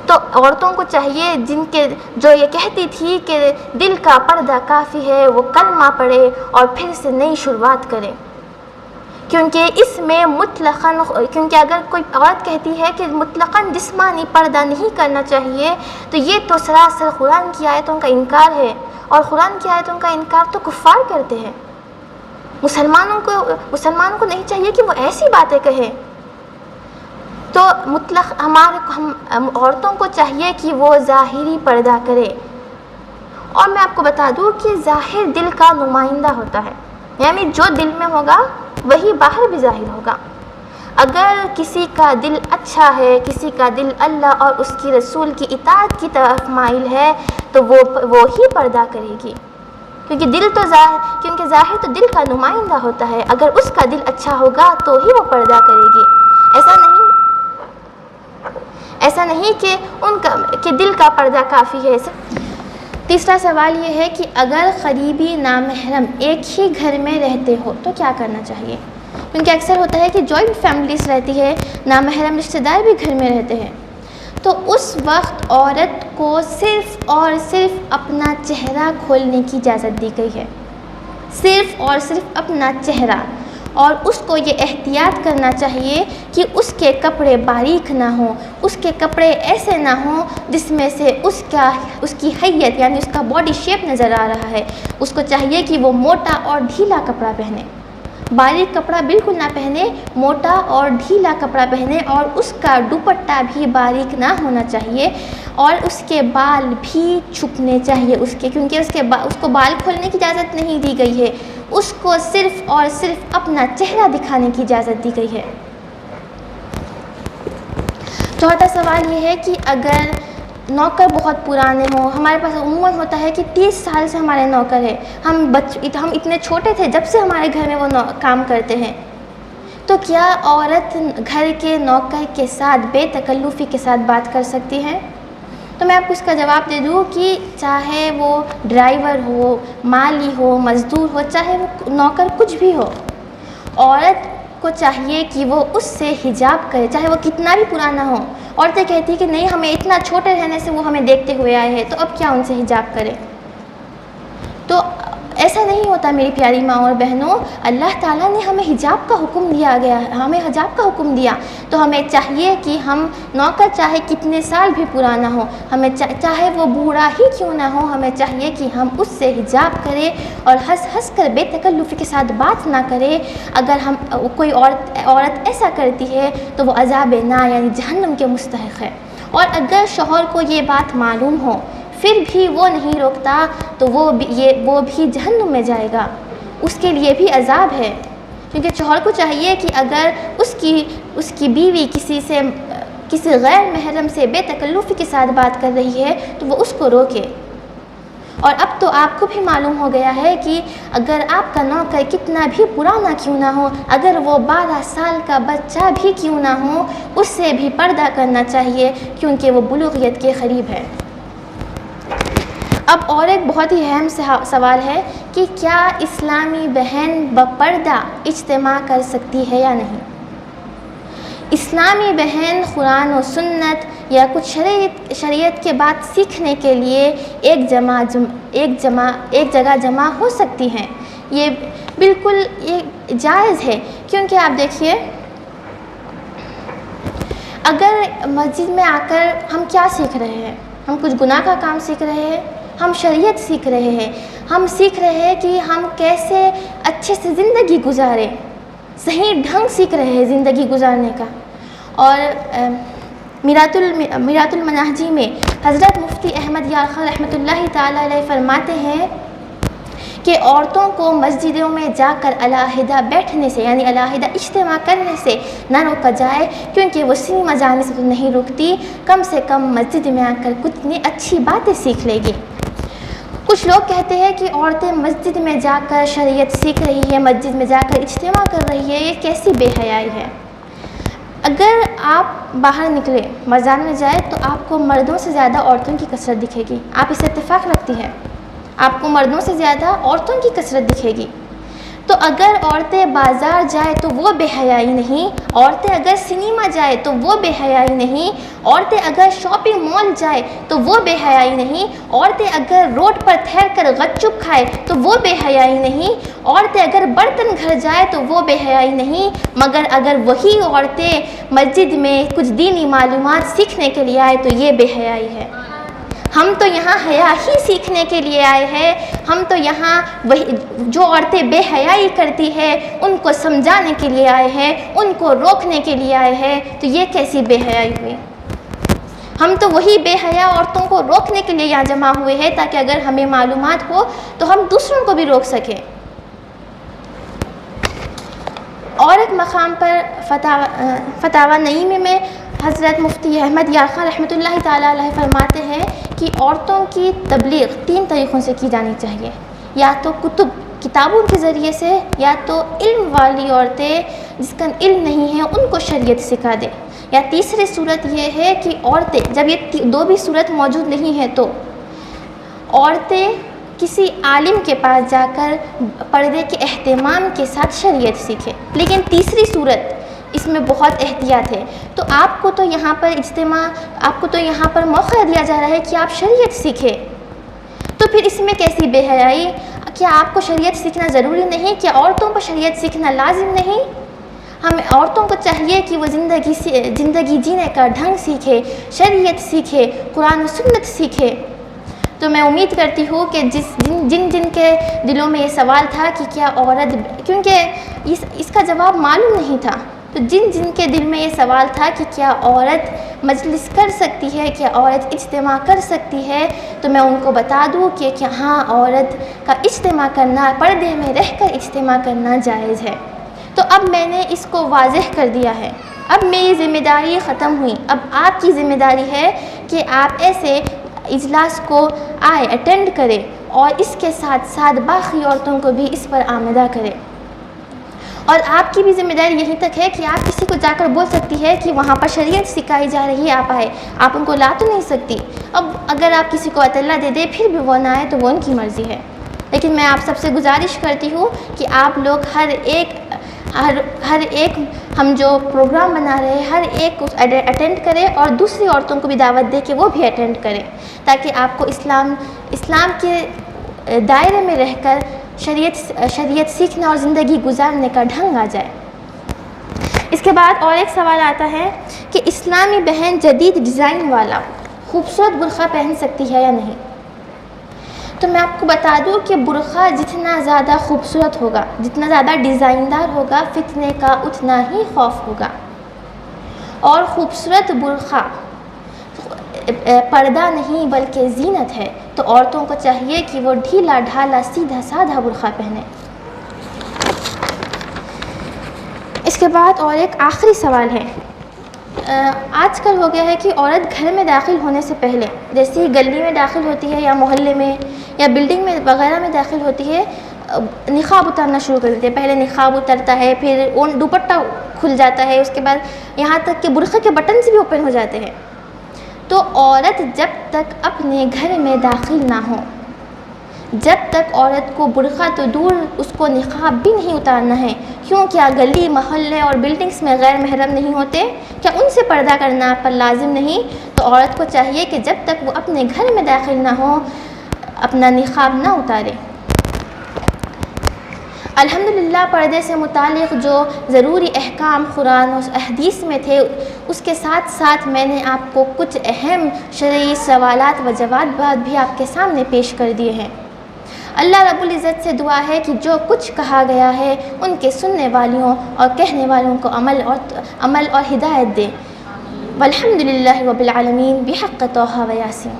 تو عورتوں کو چاہیے جو یہ کہتی تھی کہ دل کا پردہ کافی ہے وہ کلمہ پڑھے اور پھر سے نئی شروعات کرے، کیونکہ اس میں کیونکہ اگر کوئی عورت کہتی ہے کہ مطلقاً جسمانی پردہ نہیں کرنا چاہیے تو یہ تو سراسر قرآن کی آیتوں کا انکار ہے، اور قرآن کی آیتوں کا انکار تو کفار کرتے ہیں. مسلمانوں کو نہیں چاہیے کہ وہ ایسی باتیں کہیں. تو ہم عورتوں کو چاہیے کہ وہ ظاہری پردہ کرے. اور میں آپ کو بتا دوں کہ ظاہر دل کا نمائندہ ہوتا ہے، یعنی جو دل میں ہوگا وہی باہر بھی ظاہر ہوگا. اگر کسی کا دل اچھا ہے، کسی کا دل اللہ اور اس کی رسول کی اطاعت کی طرف مائل ہے تو وہ ہی پردہ کرے گی، کیونکہ ظاہر تو دل کا نمائندہ ہوتا ہے. اگر اس کا دل اچھا ہوگا تو ہی وہ پردہ کرے گی. ایسا نہیں کہ دل کا پردہ کافی ہے. تیسرا سوال یہ ہے کہ اگر قریبی نامحرم ایک ہی گھر میں رہتے ہو تو کیا کرنا چاہیے؟ کیونکہ اکثر ہوتا ہے کہ جوائنٹ فیملیز رہتی ہے، نامحرم رشتہ دار بھی گھر میں رہتے ہیں، تو اس وقت عورت کو صرف اور صرف اپنا چہرہ کھولنے کی اجازت دی گئی ہے، صرف اور صرف اپنا چہرہ، اور اس کو یہ احتیاط کرنا چاہیے کہ اس کے کپڑے باریک نہ ہوں، اس کے کپڑے ایسے نہ ہوں جس میں سے اس کی حیت یعنی اس کا باڈی شیپ نظر آ رہا ہے۔ اس کو چاہیے کہ وہ موٹا اور ڈھیلا کپڑا پہنے، باریک کپڑا بالکل نہ پہنے، موٹا اور ڈھیلا کپڑا پہنے، اور اس کا دوپٹہ بھی باریک نہ ہونا چاہیے، اور اس کے بال بھی چھپنے چاہیے کیونکہ اس کو بال کھولنے کی اجازت نہیں دی گئی ہے، اس کو صرف اور صرف اپنا چہرہ دکھانے کی اجازت دی گئی ہے۔ چوتھا سوال یہ ہے کہ اگر نوکر بہت پرانے ہوں، ہمارے پاس عموماً ہوتا ہے کہ 30 سال سے ہمارے نوکر ہیں، ہم اتنے چھوٹے تھے جب سے ہمارے گھر میں وہ کام کرتے ہیں، تو کیا عورت گھر کے نوکر کے ساتھ بے تکلفی کے ساتھ بات کر سکتی ہے؟ تو میں آپ کو اس کا جواب دے دوں کہ چاہے وہ ڈرائیور ہو، مالی ہو، مزدور ہو، چاہے وہ نوکر کچھ بھی ہو، عورت کو چاہیے کہ وہ اس سے حجاب کرے، چاہے وہ کتنا بھی پرانا ہو۔ عورتیں کہتی ہیں کہ نہیں، ہمیں اتنا چھوٹے رہنے سے وہ ہمیں دیکھتے ہوئے آئے ہیں، تو اب کیا ان سے حجاب کرے؟ تو ایسا نہیں ہوتا میری پیاری ماں اور بہنوں، اللہ تعالیٰ نے ہمیں حجاب کا حکم دیا، تو ہمیں چاہیے کہ ہم نوکر چاہے کتنے سال بھی پرانا ہو، ہمیں چاہے وہ بوڑھا ہی کیوں نہ ہو، ہمیں چاہیے کہ ہم اس سے حجاب کریں اور ہنس کر بے تکلفی کے ساتھ بات نہ کریں۔ اگر کوئی عورت ایسا کرتی ہے تو وہ عذاب نار یعنی جہنم کے مستحق ہے، اور اگر شوہر کو یہ بات معلوم ہو پھر بھی وہ نہیں روکتا تو وہ بھی جہنم میں جائے گا، اس کے لیے بھی عذاب ہے۔ کیونکہ شوہر کو چاہیے کہ اگر اس کی بیوی کسی غیر محرم سے بے تکلفی کے ساتھ بات کر رہی ہے تو وہ اس کو روکے۔ اور اب تو آپ کو بھی معلوم ہو گیا ہے کہ اگر آپ کا نوکر کتنا بھی پرانا کیوں نہ ہو، اگر وہ 12 سال کا بچہ بھی کیوں نہ ہو، اس سے بھی پردہ کرنا چاہیے، کیونکہ وہ بلوغیت کے قریب ہے۔ اب اور ایک بہت ہی اہم سوال ہے کہ کیا اسلامی بہن بپردہ اجتماع کر سکتی ہے یا نہیں؟ اسلامی بہن قرآن و سنت یا کچھ شریعت کے بات سیکھنے کے لیے ایک جگہ جمع ہو سکتی ہیں، یہ بالکل جائز ہے۔ کیونکہ آپ دیکھیے، اگر مسجد میں آ کر ہم کیا سیکھ رہے ہیں؟ ہم کچھ گناہ کا کام سیکھ رہے ہیں، ہم شریعت سیکھ رہے ہیں، ہم سیکھ رہے ہیں کہ ہم کیسے اچھے سے زندگی گزاریں، صحیح ڈھنگ سیکھ رہے ہیں زندگی گزارنے کا۔ اور میرات المناہجی میں حضرت مفتی احمد یار خان رحمۃ اللہ تعالیٰ علیہ فرماتے ہیں کہ عورتوں کو مسجدوں میں جا کر علیحدہ بیٹھنے سے یعنی علیحدہ اجتماع کرنے سے نہ روکا جائے، کیونکہ وہ سنیما جانے سے تو نہیں رکتی، کم سے کم مسجد میں آ کر کتنی اچھی باتیں سیکھ لے گی۔ کچھ لوگ کہتے ہیں کہ عورتیں مسجد میں جا کر شریعت سیکھ رہی ہے، مسجد میں جا کر اجتماع کر رہی ہے، یہ کیسی بے حیائی ہے۔ اگر آپ باہر نکلے بازار میں جائے تو آپ کو مردوں سے زیادہ عورتوں کی کثرت دکھے گی، آپ اس سے اتفاق رکھتی ہیں؟ آپ کو مردوں سے زیادہ عورتوں کی کثرت دکھے گی۔ تو اگر عورتیں بازار جائے تو وہ بے حیائی نہیں، عورتیں اگر سنیما جائے تو وہ بے حیائی نہیں، عورتیں اگر شاپنگ مال جائے تو وہ بے حیائی نہیں، عورتیں اگر روڈ پر ٹھہر کر گپ چپ کھائے تو وہ بے حیائی نہیں، عورتیں اگر برتن گھر جائے تو وہ بے حیائی نہیں، مگر اگر وہی عورتیں مسجد میں کچھ دینی معلومات سیکھنے کے لیے آئے تو یہ بے حیائی ہے۔ ہم تو یہاں حیا ہی سیکھنے کے لیے آئے ہیں، ہم تو یہاں وہی جو عورتیں بے حیائی کرتی ہے ان کو سمجھانے کے لیے آئے ہیں، ان کو روکنے کے لیے آئے ہیں، تو یہ کیسی بے حیائی ہوئی؟ ہم تو وہی بے حیا عورتوں کو روکنے کے لیے یہاں جمع ہوئے ہیں تاکہ اگر ہمیں معلومات ہو تو ہم دوسروں کو بھی روک سکیں۔ اور ایک مقام پر فتاوی نعیمہ میں حضرت مفتی احمد یار خان رحمۃ اللہ تعالیٰ علیہ فرماتے ہیں کہ عورتوں کی تبلیغ 3 طریقوں سے کی جانی چاہیے، یا تو کتابوں کے ذریعے سے، یا تو علم والی عورتیں جس کا علم نہیں ہے ان کو شریعت سکھا دے، یا تیسری صورت یہ ہے کہ عورتیں، جب یہ 2 بھی صورت موجود نہیں ہے تو عورتیں کسی عالم کے پاس جا کر پردے کے اہتمام کے ساتھ شریعت سیکھے۔ لیکن تیسری صورت، اس میں بہت احتیاط ہے، تو آپ کو تو یہاں پر موقع دیا جا رہا ہے کہ آپ شریعت سیکھیں، تو پھر اس میں کیسی بے حیائی؟ کیا آپ کو شریعت سیکھنا ضروری نہیں؟ کیا عورتوں پر شریعت سیکھنا لازم نہیں؟ ہمیں عورتوں کو چاہیے کہ وہ زندگی جینے کا ڈھنگ سیکھے، شریعت سیکھے، قرآن و سنت سیکھے۔ تو میں امید کرتی ہوں کہ جن کے دلوں میں یہ سوال تھا کہ کیا عورت، کیونکہ اس کا جواب معلوم نہیں تھا، تو جن کے دل میں یہ سوال تھا کہ کیا عورت مجلس کر سکتی ہے، کیا عورت اجتماع کر سکتی ہے، تو میں ان کو بتا دوں کہ ہاں، عورت کا اجتماع کرنا، پردے میں رہ کر اجتماع کرنا جائز ہے۔ تو اب میں نے اس کو واضح کر دیا ہے، اب میری ذمہ داری ختم ہوئی۔ اب آپ کی ذمہ داری ہے کہ آپ ایسے اجلاس کو اٹینڈ کریں اور اس کے ساتھ ساتھ باقی عورتوں کو بھی اس پر آمادہ کریں۔ اور آپ کی بھی ذمہ داری یہیں تک ہے کہ آپ کسی کو جا کر بول سکتی ہے کہ وہاں پر شریعت سکھائی جا رہی ہے، آپ آئے، آپ ان کو لا تو نہیں سکتی۔ اب اگر آپ کسی کو اطلاع دے دیں پھر بھی وہ نہ آئے تو وہ ان کی مرضی ہے، لیکن میں آپ سب سے گزارش کرتی ہوں کہ آپ لوگ ہر ایک ہم جو پروگرام بنا رہے ہیں ہر ایک کو اٹینڈ کریں اور دوسری عورتوں کو بھی دعوت دے کہ وہ بھی اٹینڈ کریں، تاکہ آپ کو اسلام کے دائرے میں رہ کر شریعت سیکھنا اور زندگی گزارنے کا ڈھنگ آ جائے۔ اس کے بعد اور ایک سوال آتا ہے کہ اسلامی بہن جدید ڈیزائن والا خوبصورت برقع پہن سکتی ہے یا نہیں؟ تو میں آپ کو بتا دوں کہ برقع جتنا زیادہ خوبصورت ہوگا، جتنا زیادہ ڈیزائندار ہوگا، فتنے کا اتنا ہی خوف ہوگا۔ اور خوبصورت برقع پردہ نہیں بلکہ زینت ہے، تو عورتوں کو چاہیے کہ وہ ڈھیلا ڈھالا سیدھا سادھا برقع پہنے۔ اس کے بعد اور ایک آخری سوال ہے، آج کل ہو گیا ہے کہ عورت گھر میں داخل ہونے سے پہلے، جیسے ہی گلی میں داخل ہوتی ہے یا محلے میں یا بلڈنگ میں وغیرہ میں داخل ہوتی ہے، نقاب اتارنا شروع کر دیتی ہے۔ پہلے نقاب اترتا ہے، پھر دوپٹہ کھل جاتا ہے، اس کے بعد یہاں تک کہ برقعے کے بٹنز بھی اوپن ہو جاتے ہیں۔ تو عورت جب تک اپنے گھر میں داخل نہ ہو، جب تک عورت کو برقع تو دور، اس کو نقاب بھی نہیں اتارنا ہے۔ کیوں؟ کیا گلی محلے اور بلڈنگز میں غیر محرم نہیں ہوتے؟ کیا ان سے پردہ کرنا آپ پر لازم نہیں؟ تو عورت کو چاہیے کہ جب تک وہ اپنے گھر میں داخل نہ ہو اپنا نقاب نہ اتارے۔ الحمدللہ پردے سے متعلق جو ضروری احکام قرآن و حدیث میں تھے، اس کے ساتھ ساتھ میں نے آپ کو کچھ اہم شرعی سوالات و جوابات بھی آپ کے سامنے پیش کر دیے ہیں۔ اللہ رب العزت سے دعا ہے کہ جو کچھ کہا گیا ہے ان کے سننے والوں اور کہنے والوں کو عمل اور ہدایت دے۔ والحمدللہ رب العالمین بحق طہ و یاسین۔